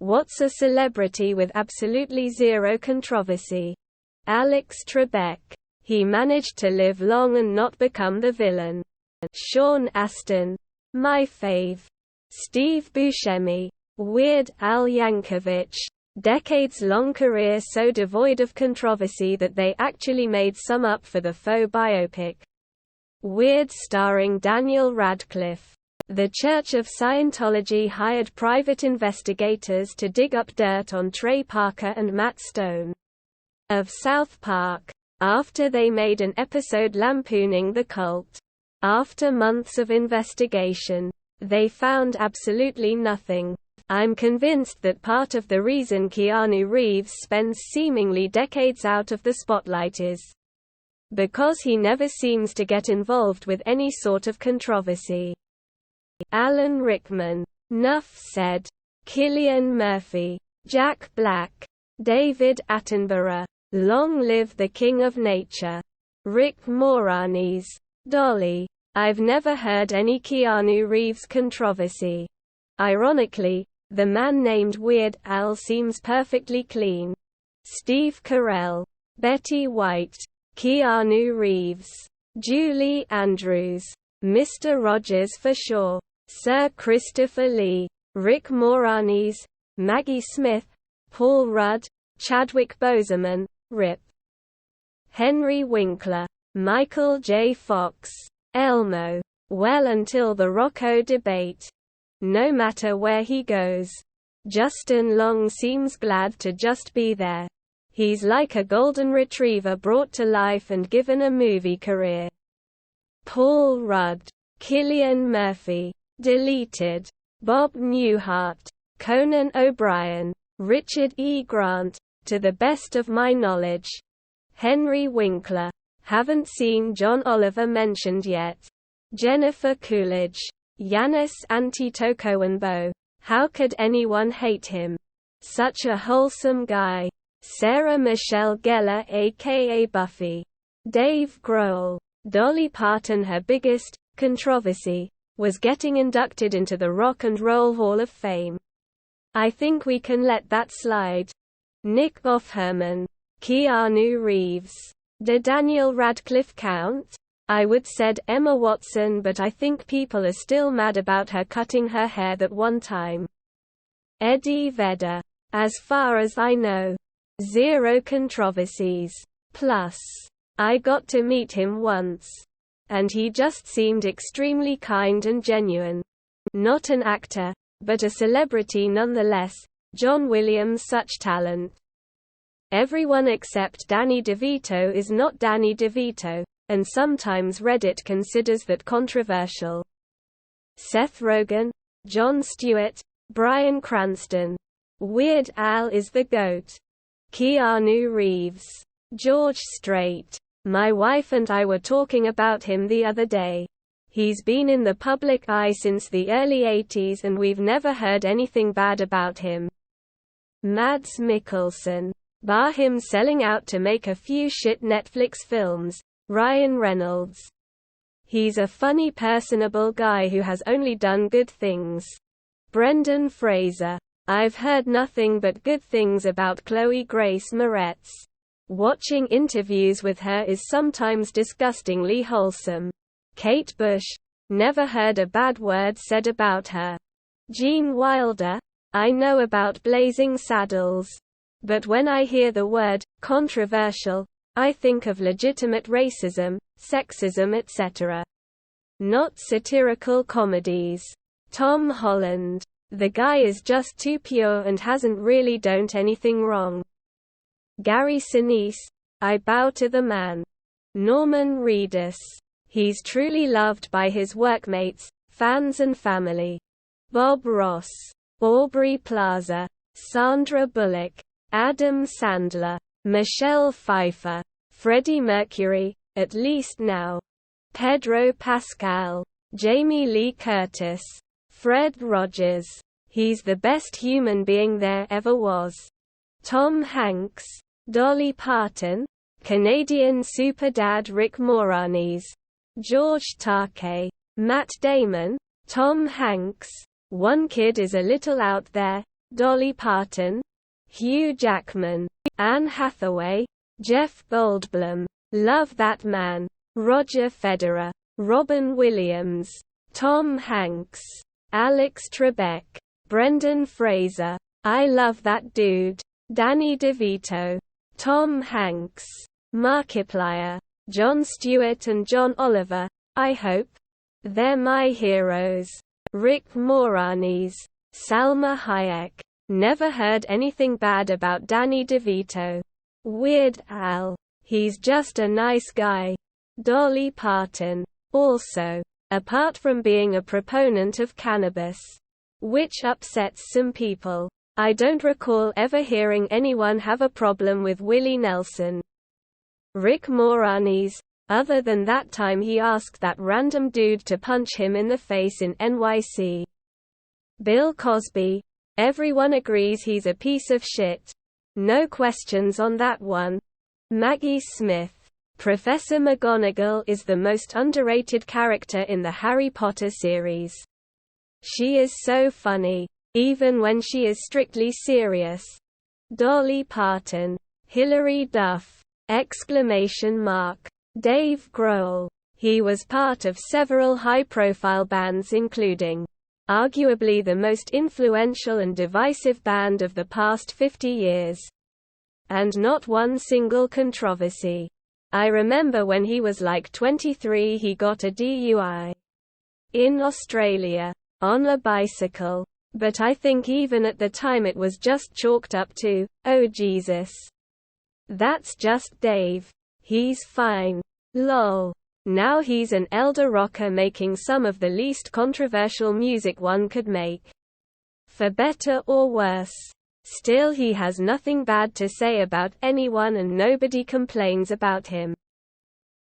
What's a celebrity with absolutely zero controversy? Alex Trebek. He managed to live long and not become the villain. Sean Astin. My fave. Steve Buscemi. Weird Al Yankovic. Decades-long career so devoid of controversy that they actually made some up for the faux biopic. Weird starring Daniel Radcliffe. The Church of Scientology hired private investigators to dig up dirt on Trey Parker and Matt Stone of South Park, after they made an episode lampooning the cult. After months of investigation, they found absolutely nothing. I'm convinced that part of the reason Keanu Reeves spends seemingly decades out of the spotlight is because he never seems to get involved with any sort of controversy. Alan Rickman. Nuff said. Cillian Murphy. Jack Black. David Attenborough. Long live the King of Nature. Rick Moranis. Dolly. I've never heard any Keanu Reeves controversy. Ironically, the man named Weird Al seems perfectly clean. Steve Carell. Betty White. Keanu Reeves. Julie Andrews. Mr. Rogers for sure. Sir Christopher Lee. Rick Moranis. Maggie Smith. Paul Rudd. Chadwick Boseman. Rip. Henry Winkler. Michael J. Fox. Elmo. Well, until the Rocco debate. No matter where he goes. Justin Long seems glad to just be there. He's like a golden retriever brought to life and given a movie career. Paul Rudd. Cillian Murphy. Deleted. Bob Newhart. Conan O'Brien. Richard E. Grant. To the best of my knowledge. Henry Winkler. Haven't seen John Oliver mentioned yet. Jennifer Coolidge. Yanis Antetokounmpo. How could anyone hate him? Such a wholesome guy. Sarah Michelle Gellar aka Buffy. Dave Grohl. Dolly Parton. Her biggest controversy was getting inducted into the Rock and Roll Hall of Fame. I think we can let that slide. Nick Offerman. Keanu Reeves. Did Daniel Radcliffe count? I would said Emma Watson, but I think people are still mad about her cutting her hair that one time. Eddie Vedder. As far as I know. Zero controversies. Plus, I got to meet him once. And he just seemed extremely kind and genuine. Not an actor, but a celebrity nonetheless. John Williams. Such talent. Everyone except Danny DeVito is not Danny DeVito, and sometimes Reddit considers that controversial. Seth Rogen. Jon Stewart. Bryan Cranston. Weird Al is the GOAT. Keanu Reeves. George Strait. My wife and I were talking about him the other day. He's been in the public eye since the early 80s and we've never heard anything bad about him. Mads Mikkelsen. Bar him selling out to make a few shit Netflix films. Ryan Reynolds. He's a funny personable guy who has only done good things. Brendan Fraser. I've heard nothing but good things about Chloe Grace Moretz. Watching interviews with her is sometimes disgustingly wholesome. Kate Bush. Never heard a bad word said about her. Gene Wilder. I know about Blazing Saddles. But when I hear the word controversial, I think of legitimate racism, sexism, etc. Not satirical comedies. Tom Holland. The guy is just too pure and hasn't really done anything wrong. Gary Sinise. I bow to the man. Norman Reedus. He's truly loved by his workmates, fans and family. Bob Ross. Aubrey Plaza. Sandra Bullock. Adam Sandler. Michelle Pfeiffer. Freddie Mercury, at least now. Pedro Pascal. Jamie Lee Curtis. Fred Rogers. He's the best human being there ever was. Tom Hanks. Dolly Parton. Canadian superdad Rick Moranis. George Takei. Matt Damon. Tom Hanks. One kid is a little out there. Dolly Parton, Hugh Jackman, Anne Hathaway, Jeff Goldblum, love that man, Roger Federer, Robin Williams, Tom Hanks, Alex Trebek, Brendan Fraser, I love that dude, Danny DeVito, Tom Hanks, Markiplier, Jon Stewart and John Oliver, I hope. They're my heroes. Rick Moranis, Salma Hayek, never heard anything bad about Danny DeVito. Weird Al, he's just a nice guy. Dolly Parton, also, apart from being a proponent of cannabis, which upsets some people, I don't recall ever hearing anyone have a problem with Willie Nelson. Rick Moranis, other than that time he asked that random dude to punch him in the face in NYC. Bill Cosby, everyone agrees he's a piece of shit. No questions on that one. Maggie Smith, Professor McGonagall is the most underrated character in the Harry Potter series. She is so funny, even when she is strictly serious. Dolly Parton, Hilary Duff, Dave Grohl. He was part of several high-profile bands including, arguably the most influential and divisive band of the past 50 years. And not one single controversy. I remember when he was like 23 he got a DUI in Australia, on a bicycle. But I think even at the time it was just chalked up to, oh Jesus. That's just Dave. He's fine. Lol. Now he's an elder rocker making some of the least controversial music one could make. For better or worse. Still he has nothing bad to say about anyone and nobody complains about him.